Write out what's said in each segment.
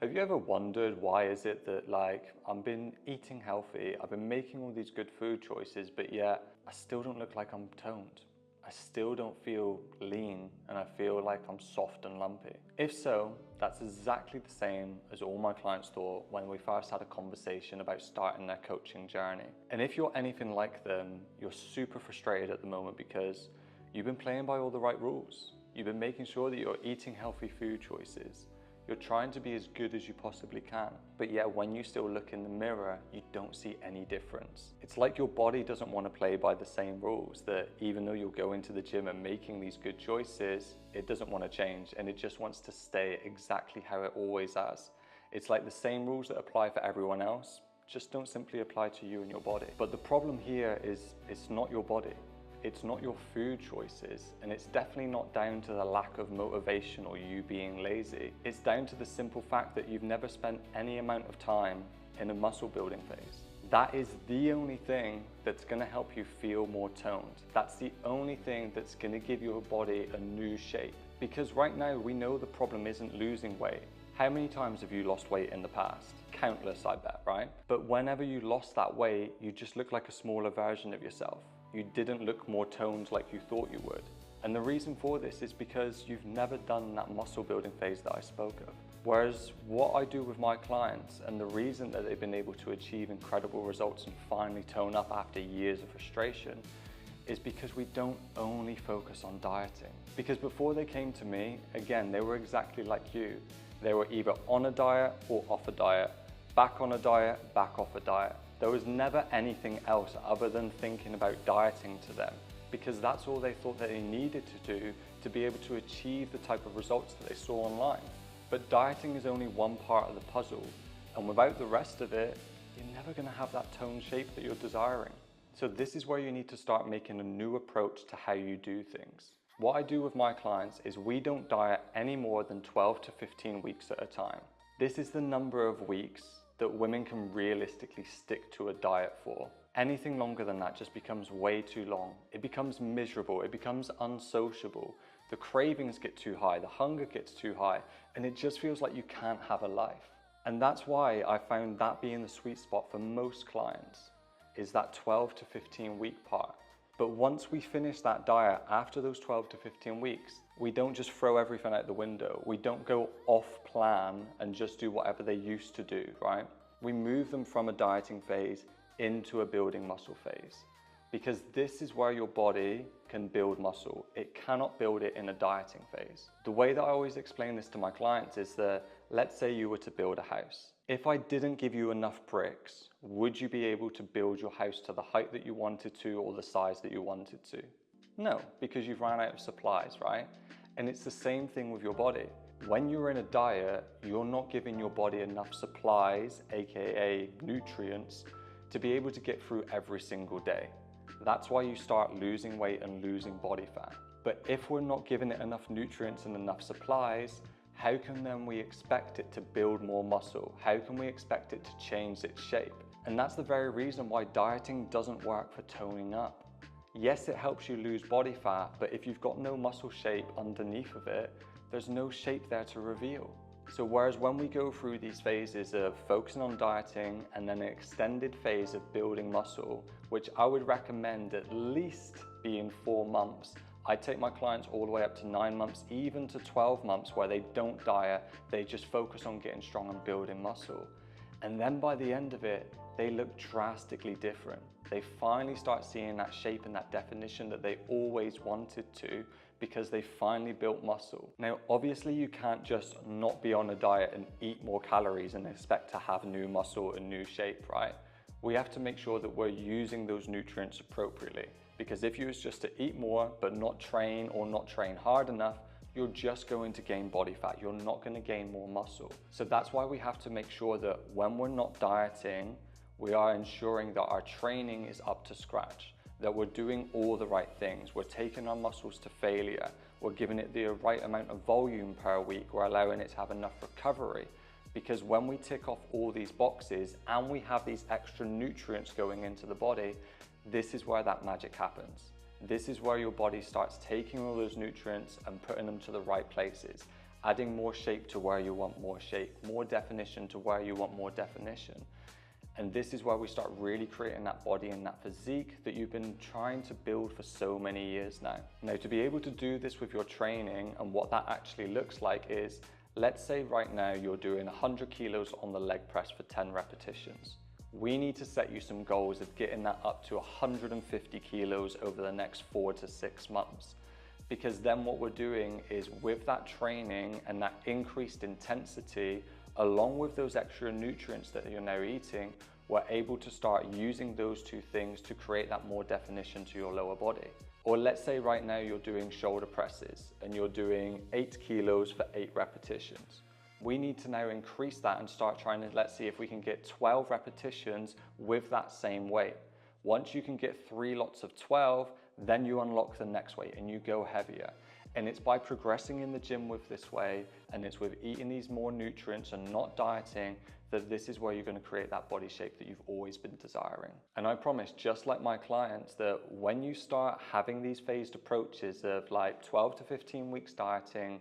Have you ever wondered why is it that I've been eating healthy, I've been making all these good food choices, but yet I still don't look like I'm toned? I still don't feel lean and I feel like I'm soft and lumpy. If so, that's exactly the same as all my clients thought when we first had a conversation about starting their coaching journey. And if you're anything like them, you're super frustrated at the moment because you've been playing by all the right rules. You've been making sure that you're eating healthy food choices. You're trying to be as good as you possibly can, but yet when you still look in the mirror, you don't see any difference. It's like your body doesn't want to play by the same rules, that even though you're going to the gym and making these good choices, it doesn't want to change and it just wants to stay exactly how it always has. It's like the same rules that apply for everyone else, just don't simply apply to you and your body. But the problem here is it's not your body. It's not your food choices, and it's definitely not down to the lack of motivation or you being lazy. It's down to the simple fact that you've never spent any amount of time in a muscle building phase. That is the only thing that's gonna help you feel more toned. That's the only thing that's gonna give your body a new shape. Because right now we know the problem isn't losing weight. How many times have you lost weight in the past? Countless, I bet, right? But whenever you lost that weight, you just look like a smaller version of yourself. You didn't look more toned like you thought you would. And the reason for this is because you've never done that muscle building phase that I spoke of. Whereas what I do with my clients and the reason that they've been able to achieve incredible results and finally tone up after years of frustration is because we don't only focus on dieting. Because before they came to me, again, they were exactly like you. They were either on a diet or off a diet, back on a diet, back off a diet. There was never anything else other than thinking about dieting to them, because that's all they thought that they needed to do to be able to achieve the type of results that they saw online. But dieting is only one part of the puzzle, and without the rest of it, you're never gonna have that toned shape that you're desiring. So this is where you need to start making a new approach to how you do things. What I do with my clients is we don't diet any more than 12 to 15 weeks at a time. This is the number of weeks that women can realistically stick to a diet for. Anything longer than that just becomes way too long. It becomes miserable, it becomes unsociable. The cravings get too high, the hunger gets too high, and it just feels like you can't have a life. And that's why I found that being the sweet spot for most clients, is that 12 to 15 week part. But once we finish that diet after those 12 to 15 weeks, we don't just throw everything out the window. We don't go off plan and just do whatever they used to do, right? We move them from a dieting phase into a building muscle phase, because this is where your body can build muscle. It cannot build it in a dieting phase. The way that I always explain this to my clients is that, let's say you were to build a house. If I didn't give you enough bricks, would you be able to build your house to the height that you wanted to or the size that you wanted to? No, because you've run out of supplies, right? And it's the same thing with your body. When you're in a diet, you're not giving your body enough supplies, AKA nutrients, to be able to get through every single day. That's why you start losing weight and losing body fat. But if we're not giving it enough nutrients and enough supplies, how can then we expect it to build more muscle? How can we expect it to change its shape? And that's the very reason why dieting doesn't work for toning up. Yes, it helps you lose body fat, but if you've got no muscle shape underneath of it, there's no shape there to reveal. So whereas when we go through these phases of focusing on dieting and then an extended phase of building muscle, which I would recommend at least being 4 months, I take my clients all the way up to 9 months, even to 12 months where they don't diet, they just focus on getting strong and building muscle. And then by the end of it, they look drastically different. They finally start seeing that shape and that definition that they always wanted to, because they finally built muscle. Now, obviously you can't just not be on a diet and eat more calories and expect to have new muscle and new shape, right? We have to make sure that we're using those nutrients appropriately, because if you was just to eat more but not train or not train hard enough, you're just going to gain body fat. You're not going to gain more muscle. So that's why we have to make sure that when we're not dieting, we are ensuring that our training is up to scratch, that we're doing all the right things. We're taking our muscles to failure. We're giving it the right amount of volume per week. We're allowing it to have enough recovery. Because when we tick off all these boxes and we have these extra nutrients going into the body, this is where that magic happens. This is where your body starts taking all those nutrients and putting them to the right places. adding more shape to where you want more shape, more definition to where you want more definition. And this is where we start really creating that body and that physique that you've been trying to build for so many years now. Now, to be able to do this with your training, and what that actually looks like is, let's say right now you're doing 100 kilos on the leg press for 10 repetitions. We need to set you some goals of getting that up to 150 kilos over the next 4 to 6 months. Because then what we're doing is, with that training and that increased intensity, along with those extra nutrients that you're now eating, we're able to start using those two things to create that more definition to your lower body. Or let's say right now you're doing shoulder presses and you're doing 8 kilos for 8 repetitions. We need to now increase that and start trying to, let's see if we can get 12 repetitions with that same weight. Once you can get 3 lots of 12, then you unlock the next weight and you go heavier. And it's by progressing in the gym with this way, and it's with eating these more nutrients and not dieting, that this is where you're going to create that body shape that you've always been desiring. And I promise, just like my clients, that when you start having these phased approaches of like 12 to 15 weeks dieting,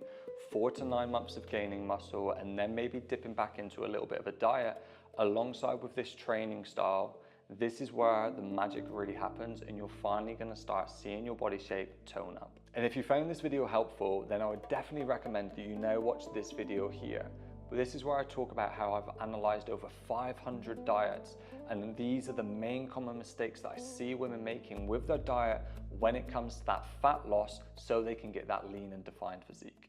4 to 9 months of gaining muscle, and then maybe dipping back into a little bit of a diet alongside with this training style, this is where the magic really happens, and you're finally going to start seeing your body shape tone up. And if you found this video helpful, then I would definitely recommend that you now watch this video here. But this is where I talk about how I've analyzed over 500 diets, and these are the main common mistakes that I see women making with their diet when it comes to that fat loss, so they can get that lean and defined physique.